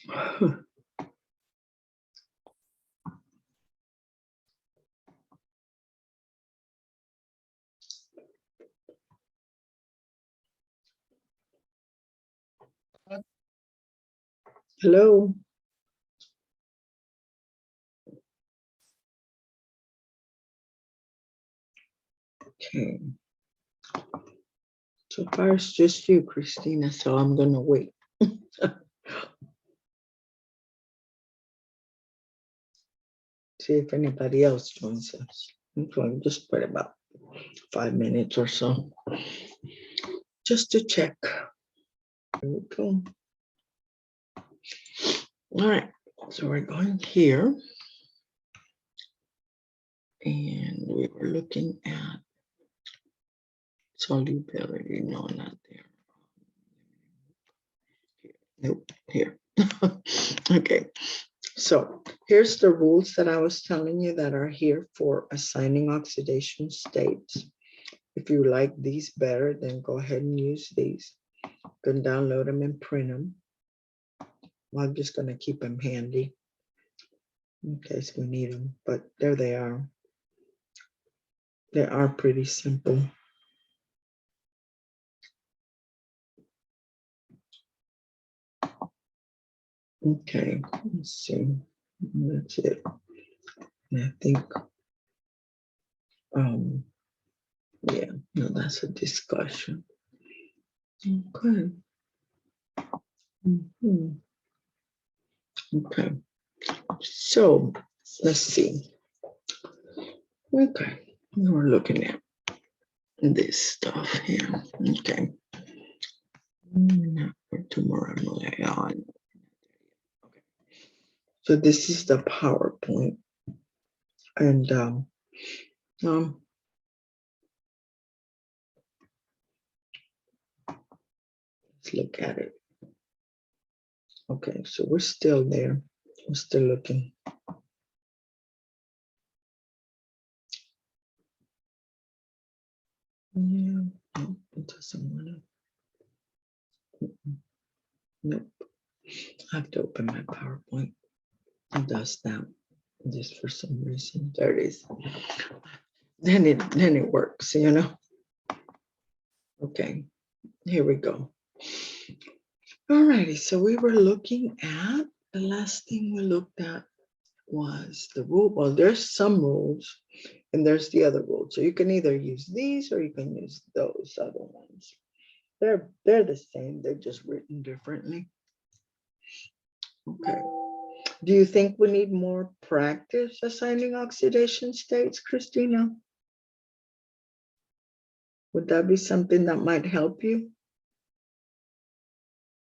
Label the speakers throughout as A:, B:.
A: Hello. Okay. So far it's just you, Christina, so I'm gonna wait. See if anybody else joins us. I'm going to just put about 5 minutes or so just to check. There we go. All right, so we're going here. And we were looking at solubility. No, not there. Nope, here. Okay, so here's the rules that I was telling you that are here for assigning oxidation states. If you like these better, then go ahead and use these. You can download them and print them. I'm just going to keep them handy in case we need them, but there they are. They are pretty simple. Okay, let's see. That's it. And I think, yeah, no, that's a discussion. Okay. Okay. So let's see. Okay, we're looking at this stuff here. Okay. Not for tomorrow. Okay. So this is the PowerPoint, and let's look at it. Okay, so we're still there. We're still looking. Yeah, no, it doesn't want to. Nope. I have to open my PowerPoint. It does that just for some reason. There it is. Then it works, you know. Okay, here we go. All righty, so we were looking at, the last thing we looked at was the rule. Well, there's some rules and there's the other rules. So you can either use these or you can use those other ones. They're the same, they're just written differently. Okay. Do you think we need more practice assigning oxidation states, Christina? Would that be something that might help you?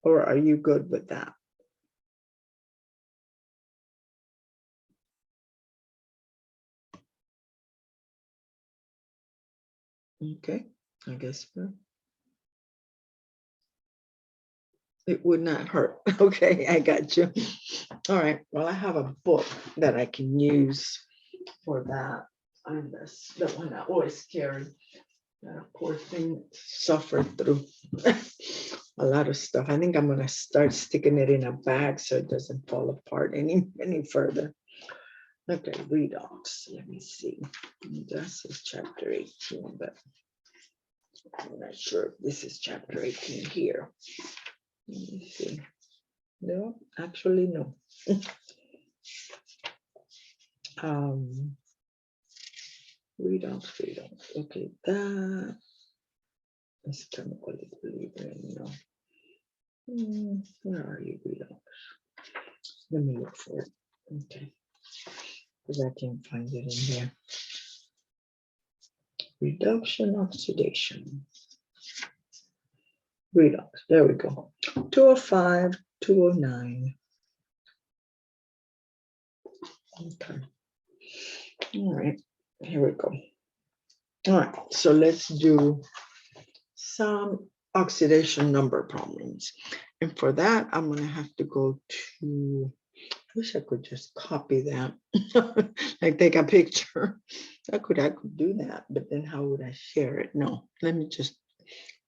A: Or are you good with that? Okay, I guess it would not hurt. Okay, I got you. All right, well, I have a book that I can use for that. And that's the one I always carry. That poor thing suffered through a lot of stuff. I think I'm gonna start sticking it in a bag so it doesn't fall apart any further. Okay, redox. Let me see. This is chapter 18, but I'm not sure if this is chapter 18 here. Let me see. No, actually, no. Redox. Okay, that is chemical equilibrium. No. Where are you, redox? Let me look for it. Okay, because I can't find it in here. Reduction, oxidation. Redox. There we go. 205, 209. Okay. All right. Here we go. All right. So let's do some oxidation number problems. And for that, I'm going to have to go to, I wish I could just copy that, like take a picture. I could do that, but then how would I share it? No, let me just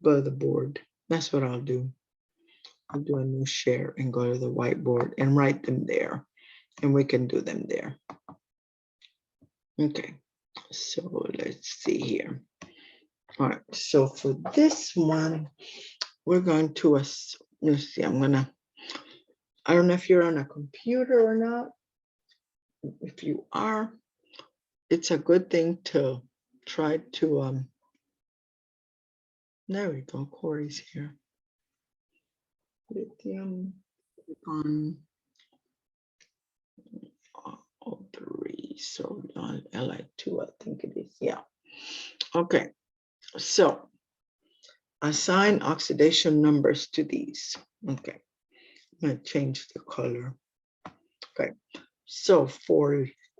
A: go to the board. That's what I'll do. I'll do a new share and go to the whiteboard and write them there. And we can do them there. Okay, so let's see here. All right, so for this one, we're going to, let's see, I don't know if you're on a computer or not. If you are, it's a good thing to try to, there we go, Corey's here. Lithium on O3, so on Li2, I think it is, yeah. Okay, so assign oxidation numbers to these. Okay, I'm gonna change the color. Okay, so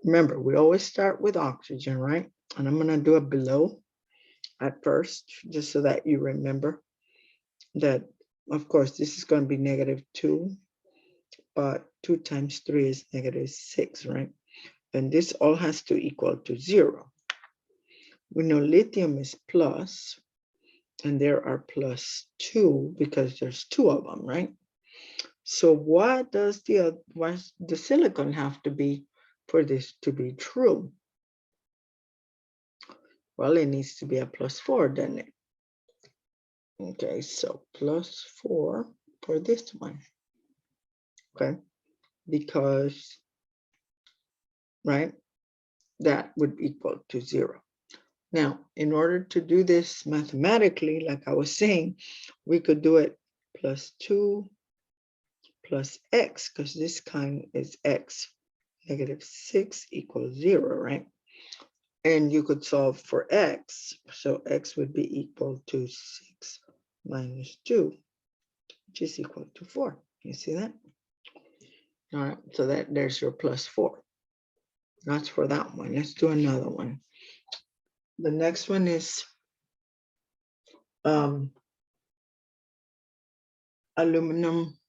A: remember, we always start with oxygen, right? And I'm gonna do it below at first, just so that you remember that, of course, this is gonna be -2, but 2 times 3 is -6, right? And this all has to equal to 0. We know lithium is plus, and there are +2 because there's 2 of them, right? So what does the silicon have to be for this to be true? Well, it needs to be a +4, doesn't it? Okay, so +4 for this one. Okay, because, right, that would equal to 0. Now, in order to do this mathematically, like I was saying, we could do it +2 plus x, because this kind is x. -6 equals 0, right? And you could solve for x. So x would be equal to 6 minus 2, which is equal to 4. You see that? All right, so there's your +4. That's for that one. Let's do another one. The next one is aluminum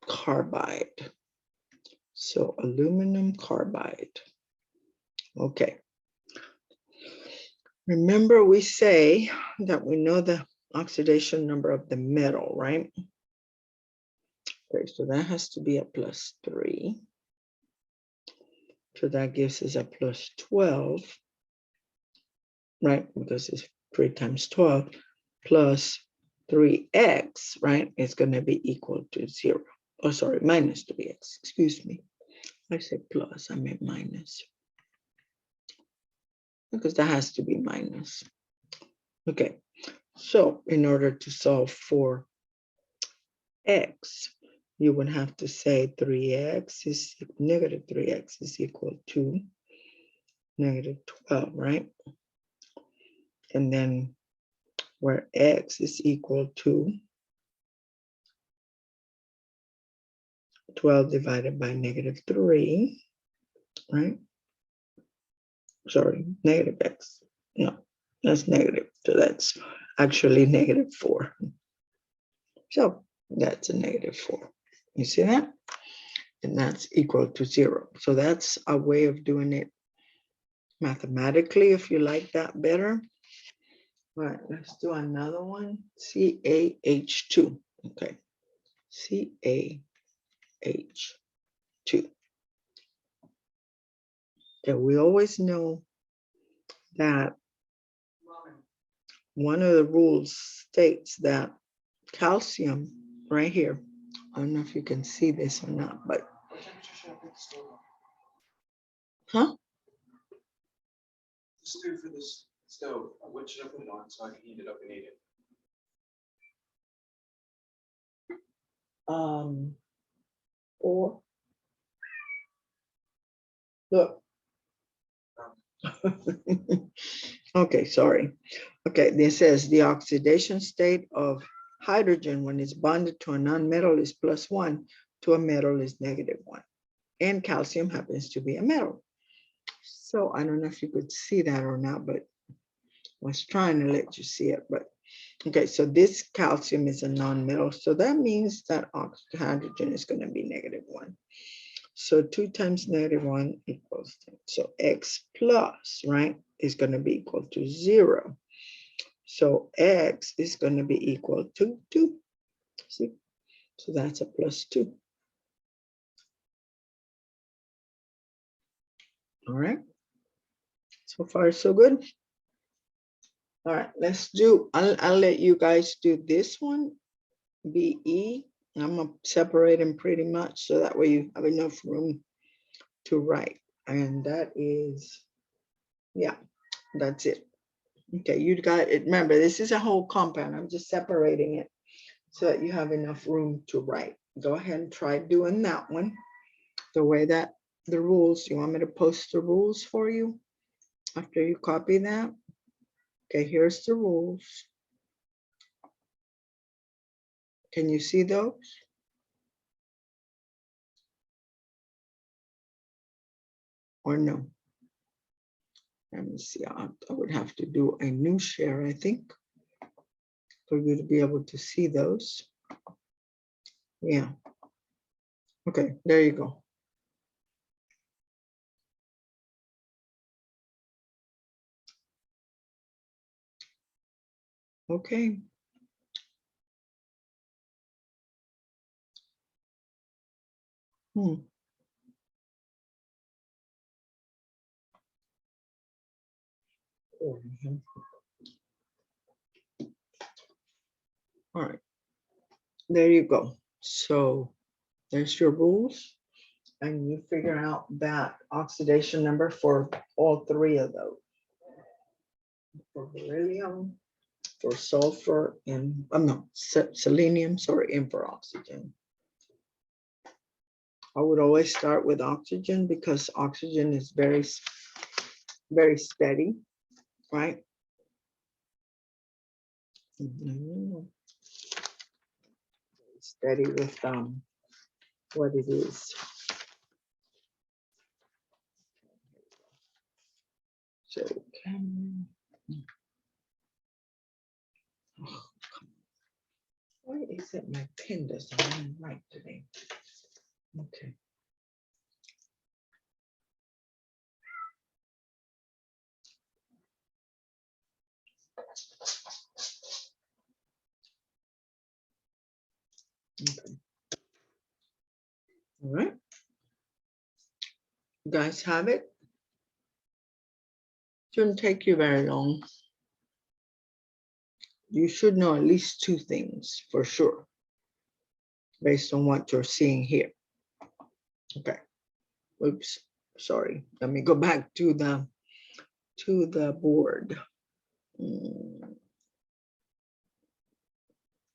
A: carbide. So aluminum carbide. Okay. Remember, we say that we know the oxidation number of the metal, right? Okay, so that has to be a +3. So that gives us a +12, right? Because it's 3 times 12 plus 3x, right? It's going to be equal to 0. Oh, sorry, minus 3x. Excuse me. I said plus, I meant minus. Because that has to be minus. Okay, so in order to solve for x, you would have to say -3x is equal to -12, right? And then where x is equal to 12 divided by -3, right? Sorry, -x. No, that's negative. So that's actually -4. So that's a -4. You see that? And that's equal to 0. So that's a way of doing it mathematically, if you like that better. All right, let's do another one. CaH2. Okay, CaH2. Okay, we always know that one of the rules states that calcium, right here, I don't know if you can see this or not, but huh?
B: Stew for this stove. What should I put it on so I can heat it up and eat it?
A: Or look. Okay, sorry. Okay, this says the oxidation state of hydrogen when it's bonded to a nonmetal is +1, to a metal is -1. And calcium happens to be a metal. So I don't know if you could see that or not, but I was trying to let you see it. But okay, so this calcium is a nonmetal. So that means that hydrogen is going to be -1. So 2 times -1 equals 10. So x plus, right, is going to be equal to 0. So x is going to be equal to 2. See? So that's a +2. All right. So far, so good. All right, let's do, I'll let you guys do this one, BE. I'm gonna separate them pretty much so that way you have enough room to write. And that is, yeah, that's it. Okay, you got it. Remember, this is a whole compound. I'm just separating it so that you have enough room to write. Go ahead and try doing that one. The way that the rules, you want me to post the rules for you after you copy that? Okay, here's the rules. Can you see those? Or no? Let me see, I would have to do a new share, I think, for you to be able to see those. Yeah. Okay, there you go. Okay. Hmm. Mhm. All right, there you go. So there's your rules, and you figure out that oxidation number for all three of those. For beryllium, for sulfur, and no, selenium, sorry, and for oxygen. I would always start with oxygen because oxygen is very, very steady, right? Steady with what it is. So why is it my pen doesn't want to write today? Okay. Okay. All right. You guys have it? Shouldn't take you very long. You should know at least two things for sure, based on what you're seeing here. Okay. Oops, sorry. Let me go back to the board.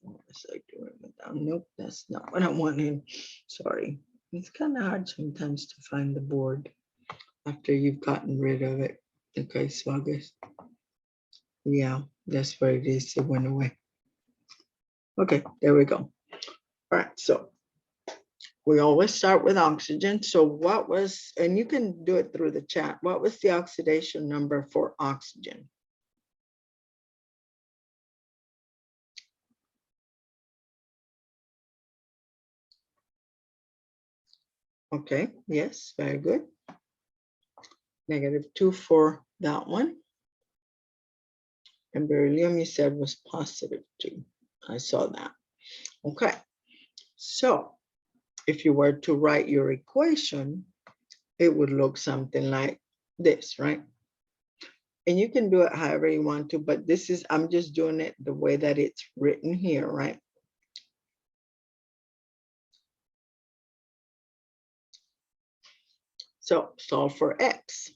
A: What was I doing with that? Nope, that's not what I wanted. Sorry. It's kind of hard sometimes to find the board after you've gotten rid of it. Okay, so I guess, yeah, that's what it is. It went away. Okay, there we go. All right, so we always start with oxygen. So what was, and you can do it through the chat, what was the oxidation number for oxygen? Okay, yes, very good. -2 for that one. And beryllium, you said, was +2. I saw that. Okay, so if you were to write your equation, it would look something like this, right? And you can do it however you want to, but this is, I'm just doing it the way that it's written here, right? So solve for X.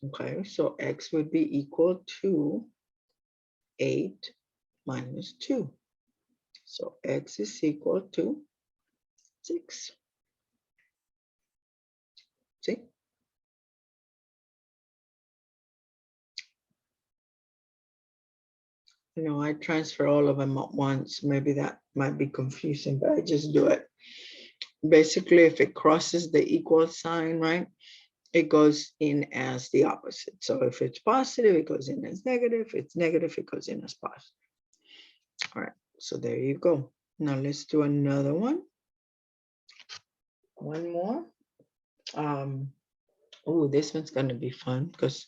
A: Okay, so X would be equal to 8 minus 2. So X is equal to 6. See? You know, I transfer all of them at once. Maybe that might be confusing, but I just do it. Basically, if it crosses the equal sign, right, it goes in as the opposite. So if it's positive, it goes in as negative. If it's negative, it goes in as positive. All right, so there you go. Now let's do another one. One more. Oh, this one's going to be fun because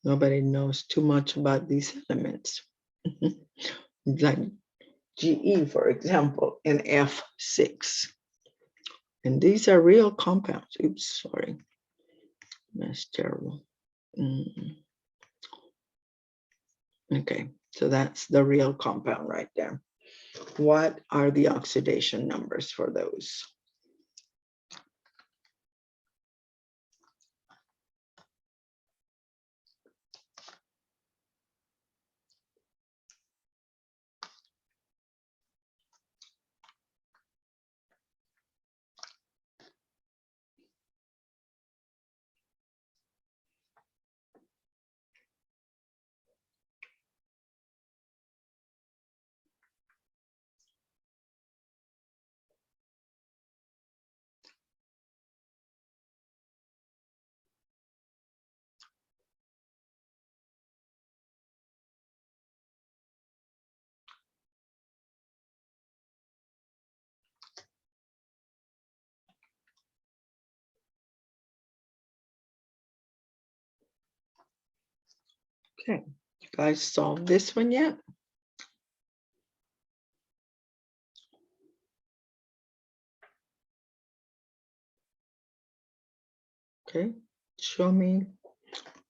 A: nobody knows too much about these elements. Like GE, for example, and F6. And these are real compounds. Oops, sorry. That's terrible. Okay, so that's the real compound right there. What are the oxidation numbers for those? Okay, you guys solved this one yet? Okay, show me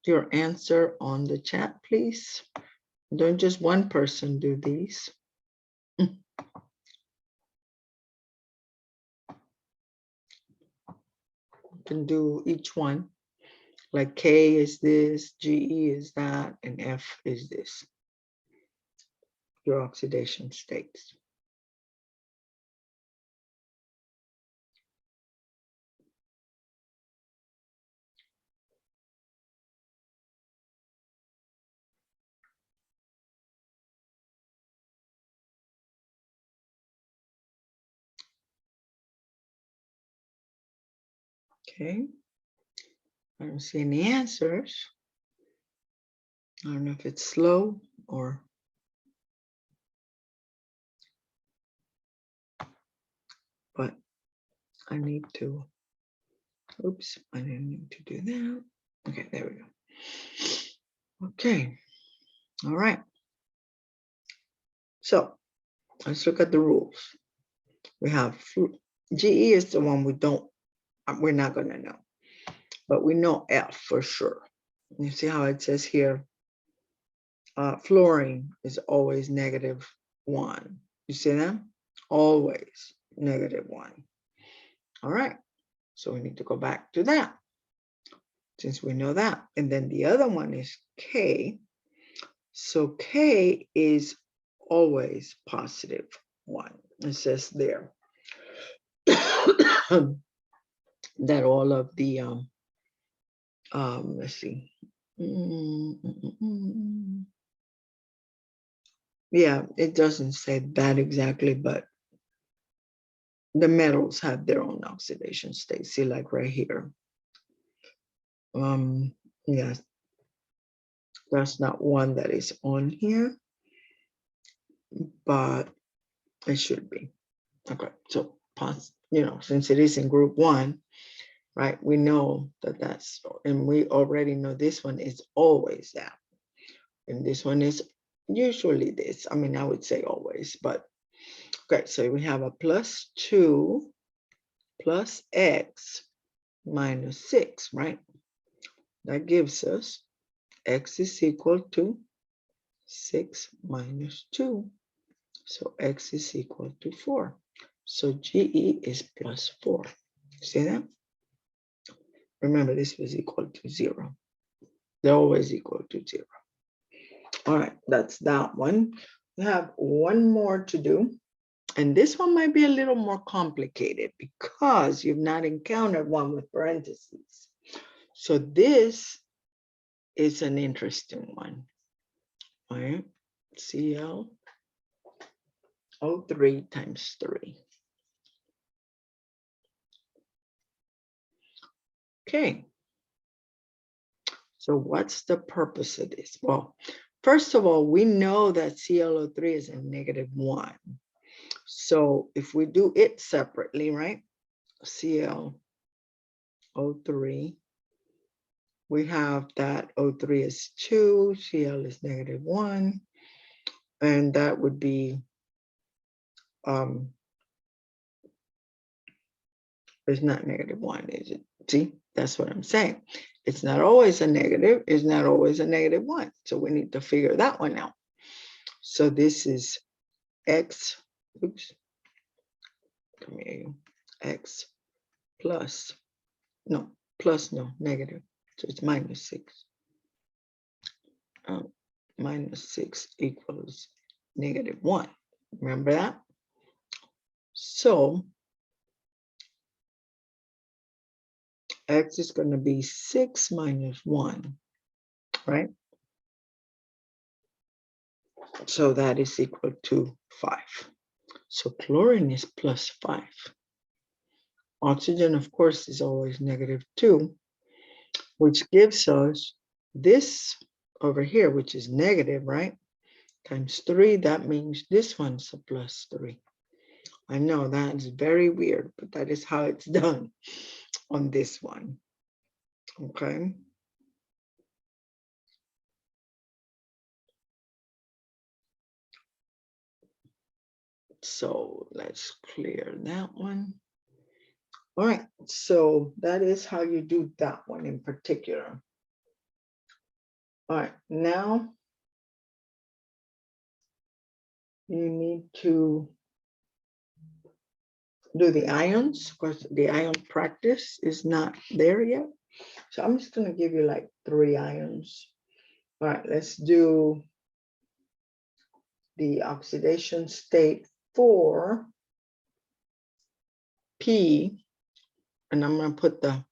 A: your answer on the chat, please. Don't just one person do these. You can do each one. Like K is this, GE is that, and F is this. Your oxidation states. Okay. I don't see any answers. I don't know if it's slow or. But I need to, oops, I didn't need to do that. Okay, there we go. Okay, all right. So let's look at the rules. We have GE is the one we're not gonna know, but we know F for sure. You see how it says here, fluorine is always -1. You see that? Always -1. All right, so we need to go back to that since we know that. And then the other one is K. So K is always +1. It says there that all of the, let's see. Yeah, it doesn't say that exactly, but the metals have their own oxidation state. See, like right here. Yes, that's not one that is on here, but it should be. Okay, so since it is in group 1, right, we know that that's, and we already know this one is always that, and this one is usually this. I mean, I would say always, but okay, so we have a +2 plus x minus 6, right? That gives us x is equal to 6 minus 2. So x is equal to 4. So GE is +4. See that? Remember, this was equal to 0. They're always equal to 0. All right, that's that one. We have one more to do. And this one might be a little more complicated because you've not encountered one with parentheses. So this is an interesting one. All right, ClO3 times 3. Okay. So what's the purpose of this? Well, first of all, we know that ClO3 is a -1. So if we do it separately, right? ClO3, we have that O3 is 2, Cl is -1, and that would be it's not -1, is it? See, that's what I'm saying. It's not always a negative. It's not always a -1. So we need to figure that one out. So this is x, oops, come here, x plus, no, plus, no, negative. So it's -6. -6 equals -1. Remember that? So x is going to be 6 minus 1, right? So that is equal to 5. So chlorine is +5. Oxygen, of course, is always -2, which gives us this over here, which is negative, right? Times 3, that means this one's a +3. I know that's very weird, but that is how it's done on this one. Okay. So let's clear that one. All right, so that is how you do that one in particular. All right, now you need to do the ions, because the ion practice is not there yet. So I'm just going to give you like 3 ions. All right, let's do the oxidation state for P, and I'm going to put the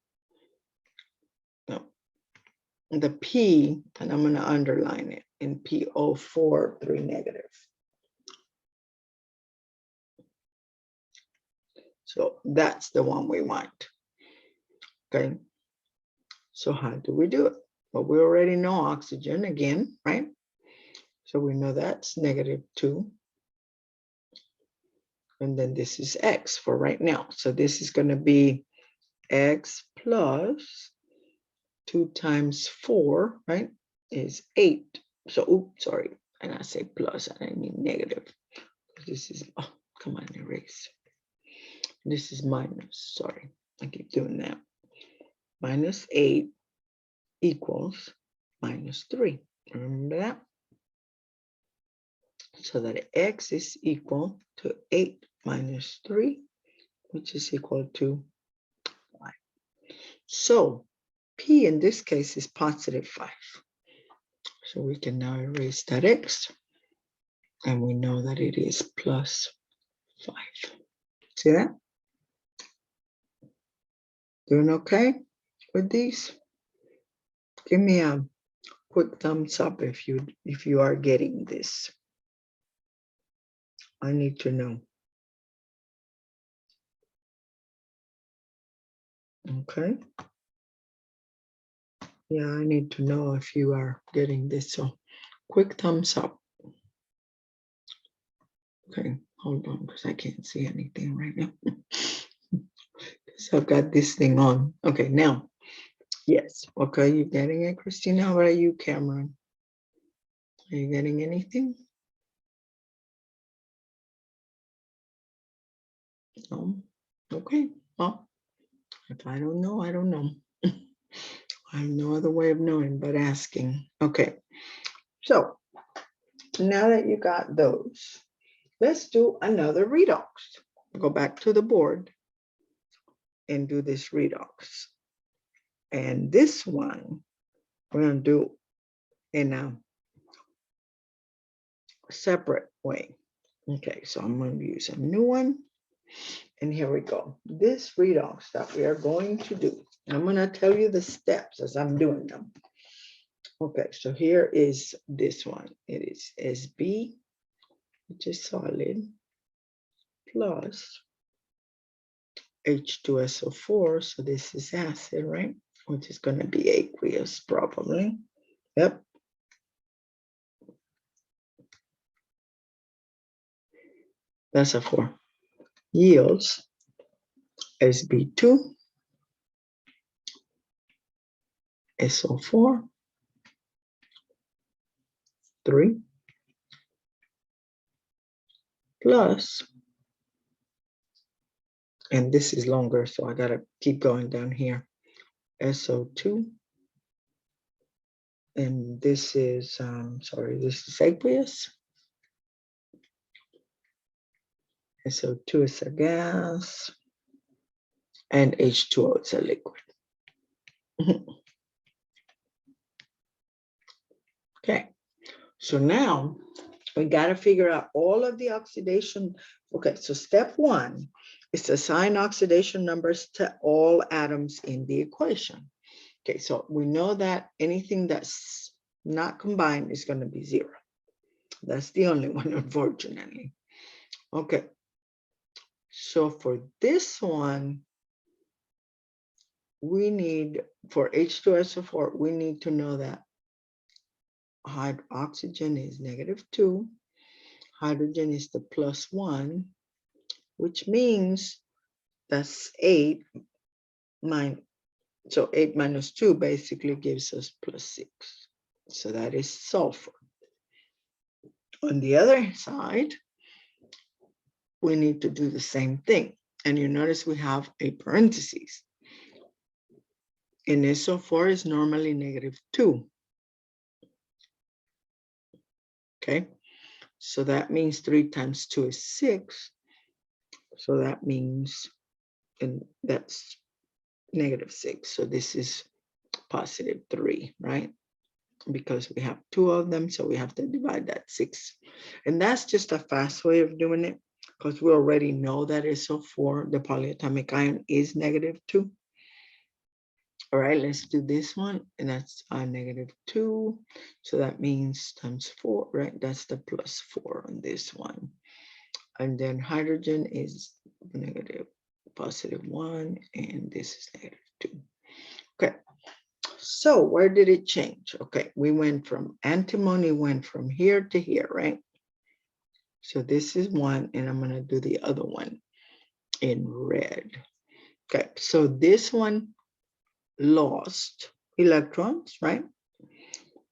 A: P, and I'm going to underline it in PO4 3 negative. So that's the one we want. Okay. So how do we do it? Well, we already know oxygen again, right? So we know that's -2. And then this is X for right now. So this is going to be X plus 2 times 4, right? Is 8. So, oops, sorry. And I say plus, I mean negative. This is, oh, come on, erase. This is minus, sorry. I keep doing that. -8 equals -3. Remember that? So that X is equal to 8 minus 3, which is equal to 5. So P in this case is +5. So we can now erase that X, and we know that it is +5. See that? Doing okay with these? Give me a quick thumbs up if you are getting this. I need to know. Okay. Yeah, I need to know if you are getting this. So quick thumbs up. Okay, hold on, because I can't see anything right now. So I've got this thing on. Okay, now, yes. Okay, you getting it, Christina? How about you, Cameron? Are you getting anything? No? Okay, well, if I don't know, I don't know. I have no other way of knowing but asking. Okay, so now that you got those, let's do another redox. Go back to the board and do this redox. And this one, we're going to do in a separate way. Okay, so I'm going to use a new one. And here we go. This redox that we are going to do, I'm going to tell you the steps as I'm doing them. Okay, so here is this one. It is SB, which is solid, plus H2SO4. So this is acid, right? Which is going to be aqueous probably. Yep. That's a 4. Yields SB2, SO4, 3, plus And this is longer, so I gotta keep going down here. SO2. And this is, sorry, this is aqueous. SO2 is a gas. And H2O is a liquid. Okay, so now we got to figure out all of the oxidation. Okay, so step one is to assign oxidation numbers to all atoms in the equation. Okay, so we know that anything that's not combined is going to be 0. That's the only one, unfortunately. Okay, so for this one, we need, for H2SO4, we need to know that oxygen is -2, hydrogen is the +1, which means that's 8 minus, so 8 minus 2 basically gives us +6. So that is sulfur. On the other side, we need to do the same thing. And you notice we have a parenthesis. And SO4 is normally -2. Okay, so that means 3 times 2 is 6. So that means, and that's -6. So this is +3, right? Because we have 2 of them, so we have to divide that 6. And that's just a fast way of doing it, because we already know that SO4, the polyatomic ion, is -2. All right, let's do this one, and that's -2. So that means times 4, right? That's the +4 on this one. And then hydrogen is +1, and this is -2. Okay, so where did it change? Okay, we went from antimony, went from here to here, right? So this is one, and I'm gonna do the other one in red. Okay, so this one lost electrons, right?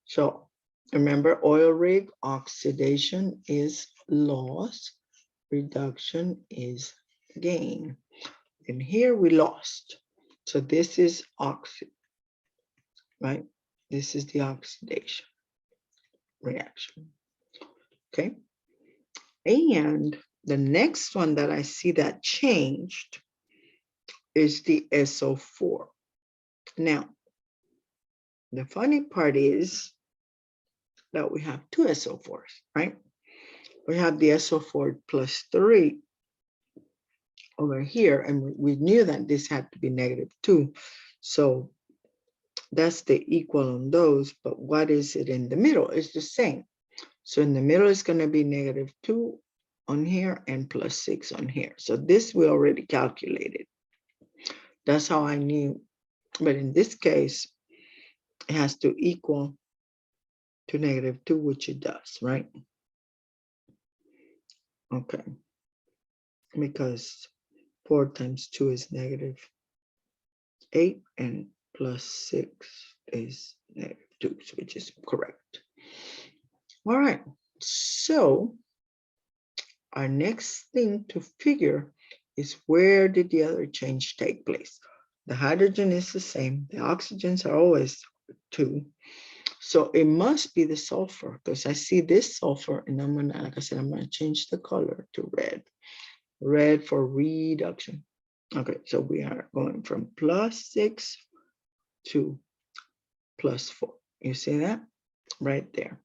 A: So remember, oil rig oxidation is loss, reduction is gain. And here we lost. So this is oxy, right? This is the oxidation reaction. Okay. And the next one that I see that changed is the SO4. Now, the funny part is that we have 2 SO4s, right? We have the SO4 +3 over here, and we knew that this had to be -2. So that's the equal on those, but what is it in the middle? It's the same. So in the middle is going to be -2 on here and +6 on here. So this we already calculated. That's how I knew. But in this case, it has to equal to -2, which it does, right? Okay. Because 4 times 2 is -8, and +6 is -2, which is correct. All right. So our next thing to figure is, where did the other change take place? The hydrogen is the same. The oxygens are always 2. So it must be the sulfur, because I see this sulfur, and I'm gonna, like I said, I'm gonna change the color to red. Red for reduction. Okay, so we are going from +6 to +4. You see that? Right there.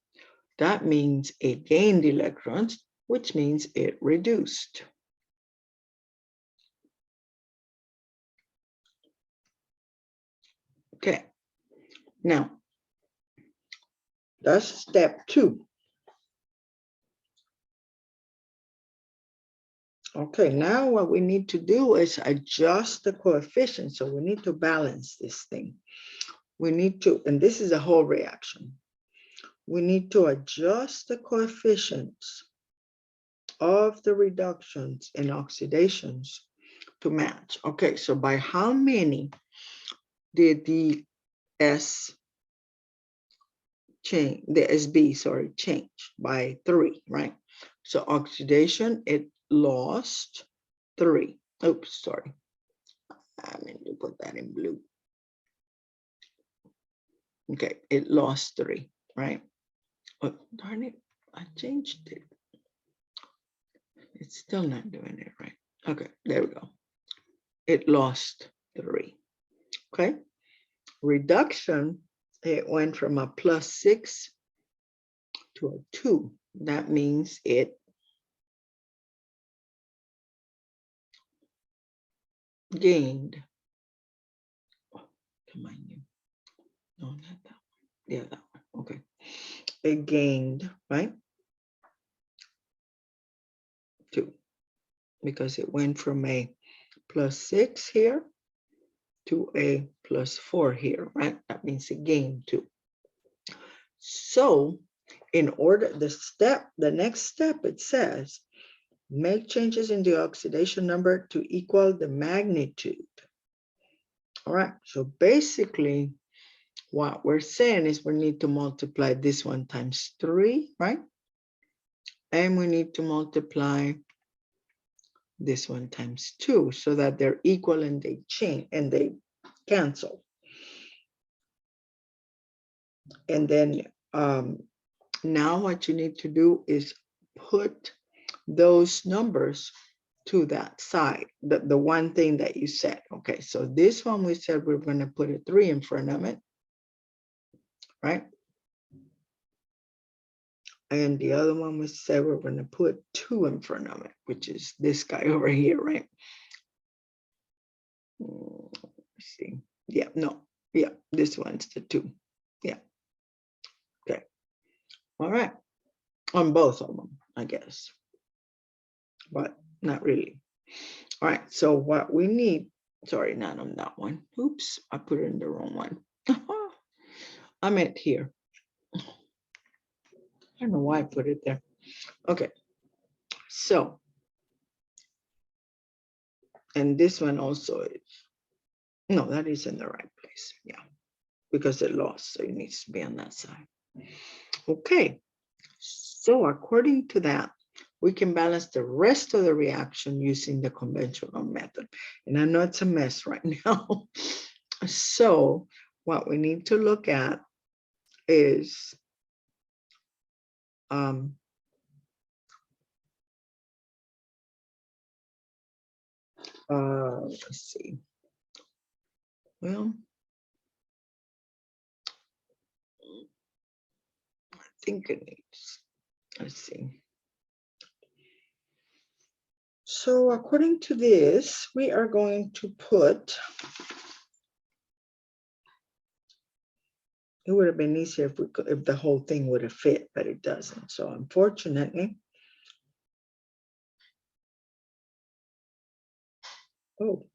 A: That means it gained electrons, which means it reduced. Okay, now that's step 2. Okay, now what we need to do is adjust the coefficient. So we need to balance this thing. We need to, and this is a whole reaction. We need to adjust the coefficients of the reductions and oxidations to match. Okay, so by how many did the S change, the SB, sorry, change? By 3, right? So oxidation, it lost 3. Oops, sorry. I meant to put that in blue. Okay, it lost 3, right? Oh, darn it, I changed it. It's still not doing it right. Okay, there we go. It lost 3, okay? Reduction, it went from a +6 to a 2. That means it gained. Oh, come on, you. No, not that one. Yeah, that one. Okay. It gained, right? 2, because it went from a +6 here to a +4 here, right? That means it gained 2. So in order, the next step, it says, make changes in the oxidation number to equal the magnitude. All right, so basically what we're saying is we need to multiply this one times 3, right? And we need to multiply this one times 2 so that they're equal and they change and they cancel. And then now what you need to do is put those numbers to that side, the one thing that you said. Okay, so this one we said we're going to put a 3 in front of it, right? And the other one we said we're going to put 2 in front of it, which is this guy over here, right? Let's see. Yeah, no, yeah, this one's the 2. Yeah. Okay. All right. On both of them, I guess, but not really. All right. So what we need, sorry, not on that one. Oops, I put it in the wrong one. I meant here. I don't know why I put it there. Okay. So, and this one also is, no, that is in the right place. Yeah, because it lost, so it needs to be on that side. Okay. So according to that, we can balance the rest of the reaction using the conventional method. And I know it's a mess right now. So what we need to look at is let's see. Well, I think it needs, let's see. So according to this, we are going to put, it would have been easier if we could, if the whole thing would have fit, but it doesn't. So unfortunately, oh,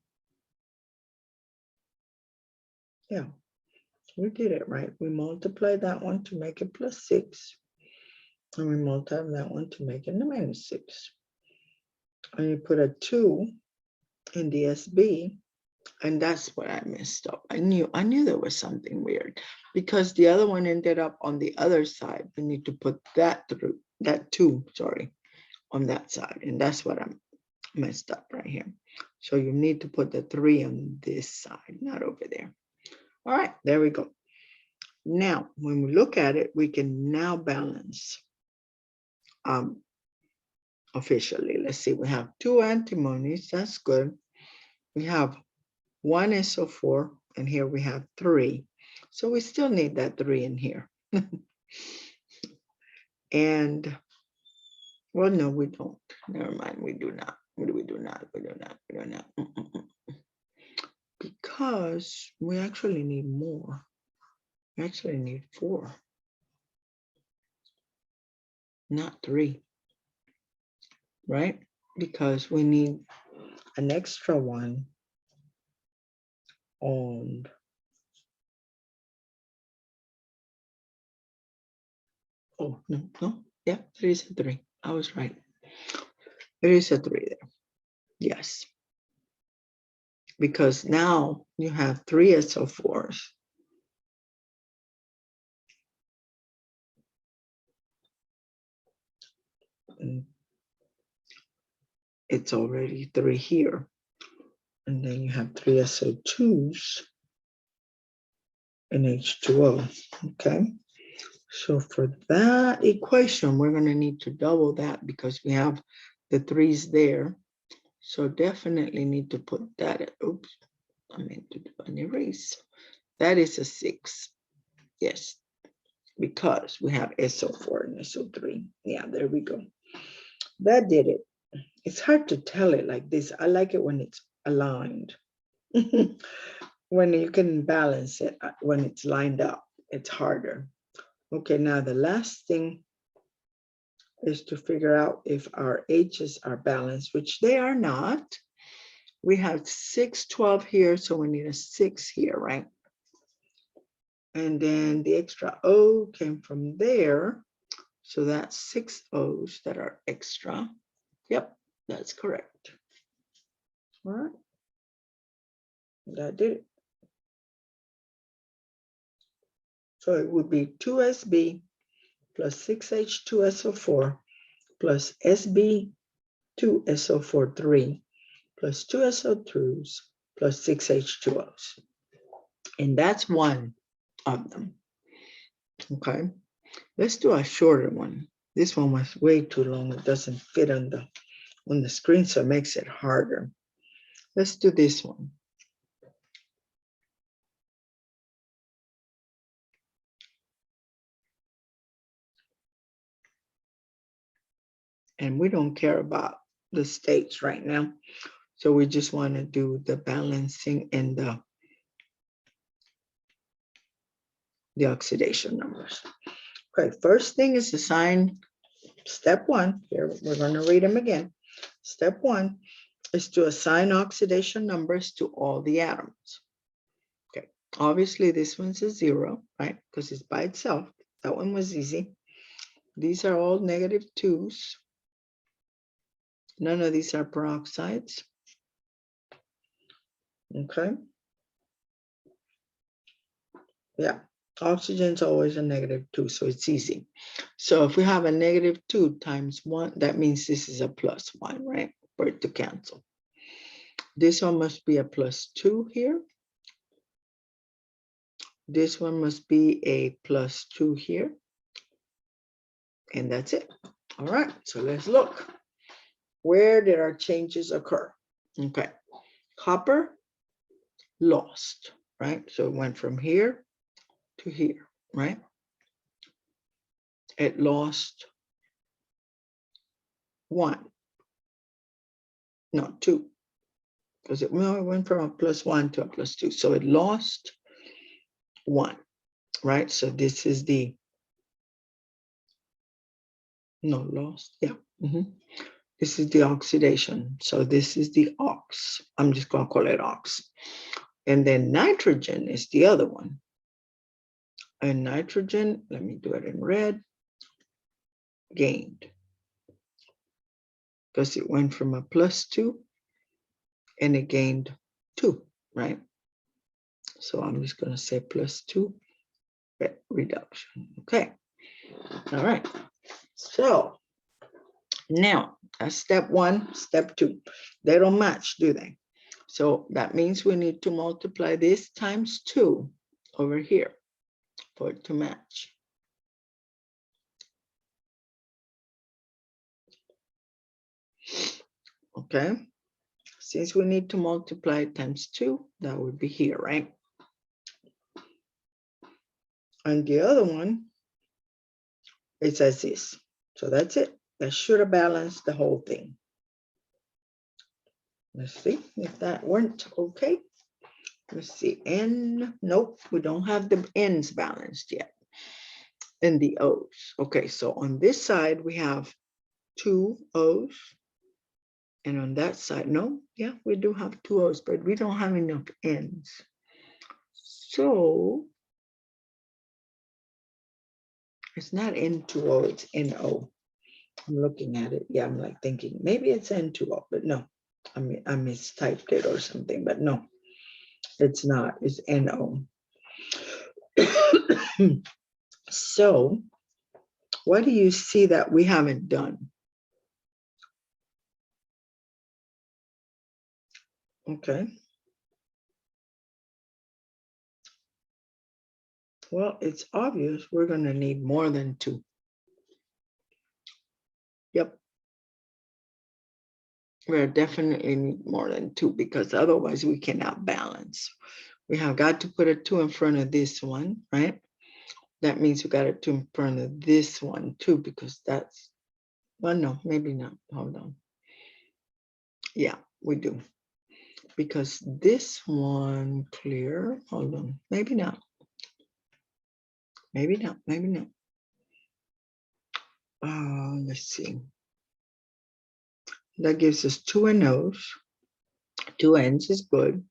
A: yeah, we did it right. We multiplied that one to make it +6. And we multiply that one to make it a -6. And you put a 2 in the SB. And that's what I messed up. I knew there was something weird because the other one ended up on the other side. We need to put that through, that 2, sorry, on that side. And that's what I'm messed up right here. So you need to put the 3 on this side, not over there. All right, there we go. Now, when we look at it, we can now balance officially. Let's see, we have 2 antimonies, that's good. We have 1 SO4, and here we have 3. So we still need that 3 in here. And, well, no, we don't. Never mind, we do not. We do not. Because we actually need more. We actually need 4, not 3, right? Because we need an extra one on no, yeah, there is a 3. I was right. There is a 3 there. Yes. Because now you have 3 SO4s. And it's already 3 here. And then you have 3 SO2s and H2O, okay? So for that equation, we're gonna need to double that because we have the 3's there. So definitely need to put that at, oops, I meant to do an erase. That is a 6, yes, because we have SO4 and SO3. Yeah, there we go. That did it. It's hard to tell it like this. I like it when it's aligned. When you can balance it, when it's lined up, it's harder. Okay, now the last thing is to figure out if our H's are balanced, which they are not. We have 6, 12 here, so we need a 6 here, right? And then the extra O came from there. So that's 6 O's that are extra. Yep, that's correct. All right. That did it. So it would be 2SB plus 6H2SO4 plus SB2SO43 plus 2SO2s plus 6H2Os. And that's one of them. Okay. Let's do a shorter one. This one was way too long. It doesn't fit on the screen, so it makes it harder. Let's do this one. And we don't care about the states right now. So we just want to do the balancing and the oxidation numbers. Okay, first thing is assign step 1. Here, we're going to read them again. Step 1 is to assign oxidation numbers to all the atoms. Okay, obviously this one's a 0, right? Because it's by itself. That one was easy. These are all -2s. None of these are peroxides. Okay. Yeah, oxygen's always a -2, so it's easy. So if we have a -2 times 1, that means this is a +1, right? For it to cancel. This one must be a +2 here. This one must be a +2 here. And that's it. All right, so let's look. Where did our changes occur? Okay, copper lost, right? So it went from here to here, right? It lost 1, no, 2, because it went from a +1 to a +2. So it lost 1, right? So this is the, no, lost, yeah. This is the oxidation. So this is the ox. I'm just going to call it ox. And then nitrogen is the other one. And nitrogen, let me do it in red, gained. Because it went from a +2 and it gained 2, right? So I'm just going to say +2 reduction. Okay. All right. So now that's step 1, step 2. They don't match, do they? So that means we need to multiply this times 2 over here for it to match. Okay. Since we need to multiply times 2, that would be here, right? And the other one, it says this. So that's it. That should have balanced the whole thing. Let's see if that went okay. Let's see, N, nope, we don't have the N's balanced yet. And the O's. Okay, so on this side, we have 2 O's. And on that side, no, yeah, we do have 2 O's, but we don't have enough N's. So it's not N2O, it's NO. I'm looking at it. Yeah, I'm like thinking maybe it's N2O, but no, I mean, I mistyped it or something, but no, it's not. It's NO. So what do you see that we haven't done? Okay, Well, it's obvious we're going to need more than 2. Yep. We're definitely need more than 2 because otherwise we cannot balance. We have got to put a 2 in front of this one, right? That means we got a 2 in front of this one too, because that's, well, no, maybe not. Hold on. Yeah, we do. Because this one clear, hold on, maybe not. Maybe not, maybe not. Let's see. That gives us 2 NOs. 2 N's is good.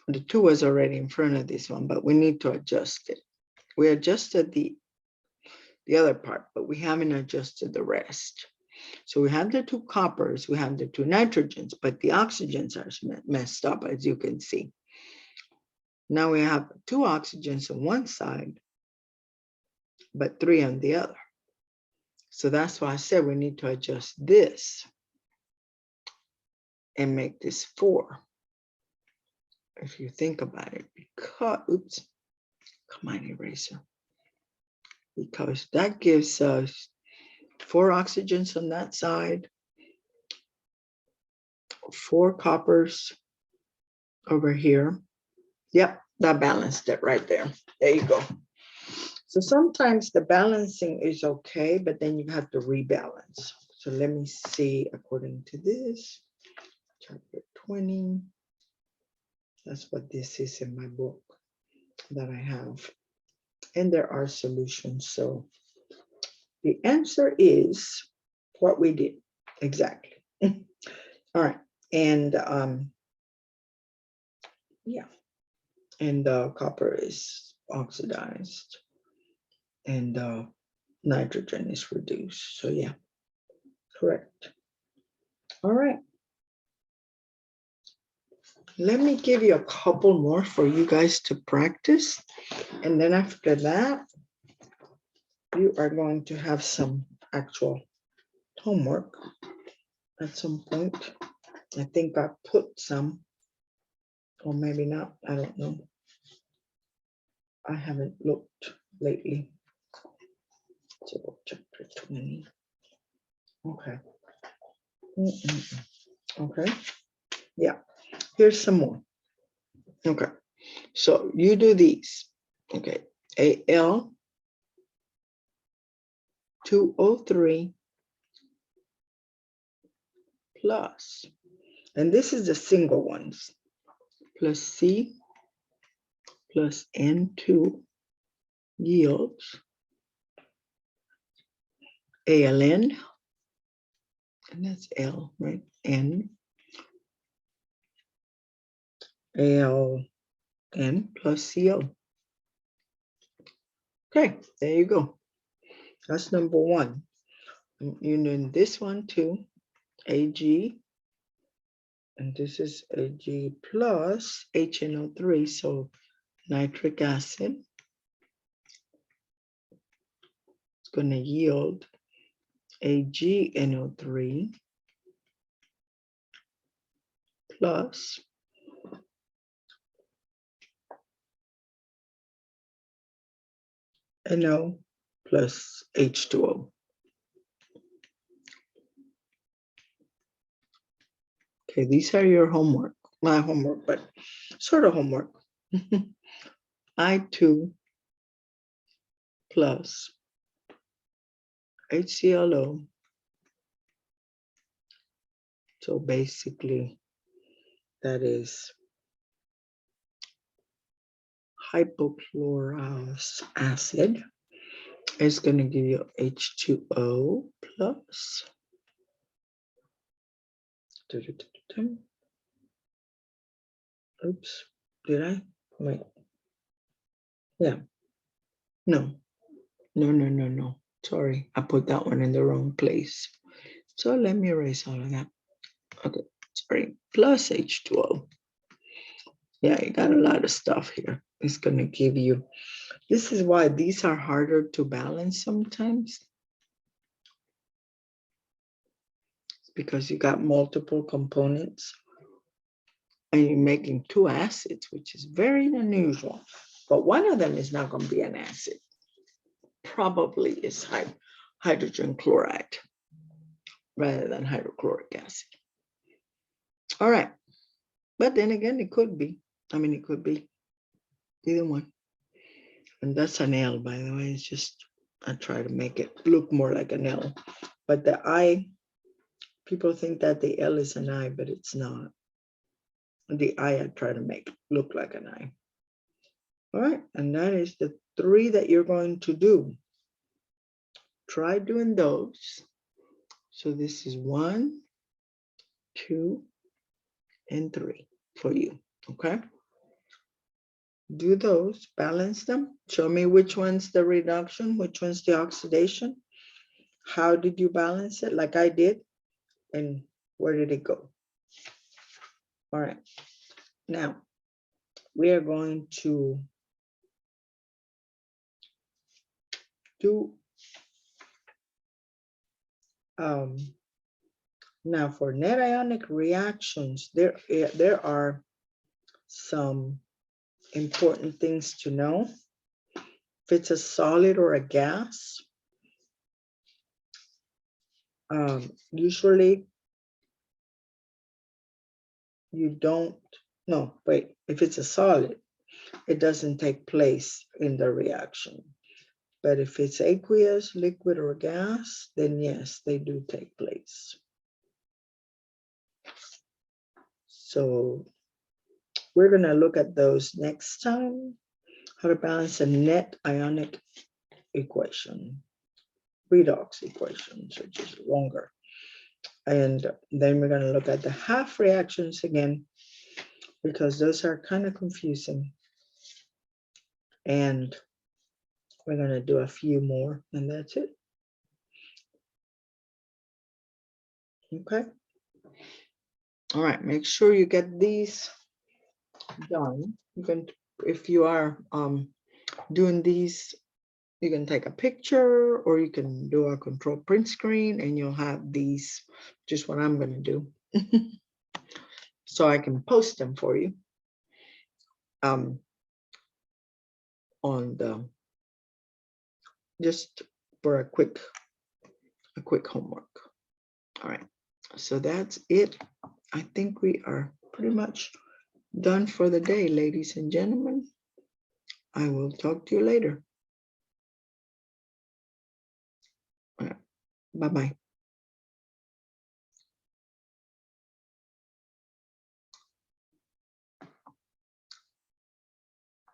A: The 2 was already in front of this one, but we need to adjust it. We adjusted the other part, but we haven't adjusted the rest. So we have the 2 coppers, we have the 2 nitrogens, but the oxygens are messed up, as you can see. Now we have 2 oxygens on one side, but 3 on the other. So that's why I said we need to adjust this and make this 4. If you think about it, because, oops, come on, eraser. Because that gives us 4 oxygens on that side, 4 coppers over here. Yep, that balanced it right there. There you go. So sometimes the balancing is okay, but then you have to rebalance. So let me see, according to this, chapter 20. That's what this is in my book that I have. And there are solutions. So the answer is what we did. Exactly. All right. And yeah. And copper is oxidized. And nitrogen is reduced. So yeah, correct. All right. Let me give you a couple more for you guys to practice. And then after that, you are going to have some actual homework at some point. I think I put some, or maybe not, I don't know. I haven't looked lately. So chapter 20. Okay. Okay. Yeah. Here's some more. Okay. So you do these. Okay. Al 2O3 plus, and this is the single ones, plus C plus N2 yields ALN, and that's L, right? N, ALN plus CO. Okay, there you go. That's number 1. You know this one too, AG, and this is AG plus HNO3, so nitric acid. It's going to yield AgNO3 plus NO plus H2O. Okay, these are your homework. My homework, but sort of homework. I2 plus HClO. So basically, that is hypochlorous acid. It's going to give you H2O plus. Oops, did I? Wait. Yeah. No. Sorry, I put that one in the wrong place. So let me erase all of that. Okay, sorry, plus H2O. Yeah, you got a lot of stuff here. It's going to give you, this is why these are harder to balance sometimes. It's because you got multiple components and you're making 2 acids, which is very unusual. but one of them is not going to be an acid. Probably is hydrogen chloride rather than hydrochloric acid. All right. But then again, it could be. I mean, it could be either one. And that's an L, by the way. It's just, I try to make it look more like an L. But the I, people think that the L is an I, but it's not. The I try to make look like an I. All right. And that is the 3 that you're going to do. Try doing those. So this is 1, 2, and 3 for you. Okay. Do those, balance them. Show me which one's the reduction, which one's the oxidation. How did you balance it like I did? And where did it go? All right. Now, we are going to do, now for net ionic reactions, there are some important things to know. If it's a solid or a gas, usually you don't, no, wait, if it's a solid, it doesn't take place in the reaction. But if it's aqueous, liquid, or gas, then yes, they do take place. So we're going to look at those next time, how to balance a net ionic equation, redox equations, which is longer. And then we're going to look at the half reactions again, because those are kind of confusing. And we're going to do a few more, and that's it. Okay. All right, make sure you get these done. You can, if you are doing these, you can take a picture or you can do a control print screen and you'll have these, just what I'm going to do. So I can post them for you on the, just for a quick homework. All right, so that's it. I think we are pretty much done for the day, ladies and gentlemen. I will talk to you later. Bye-bye.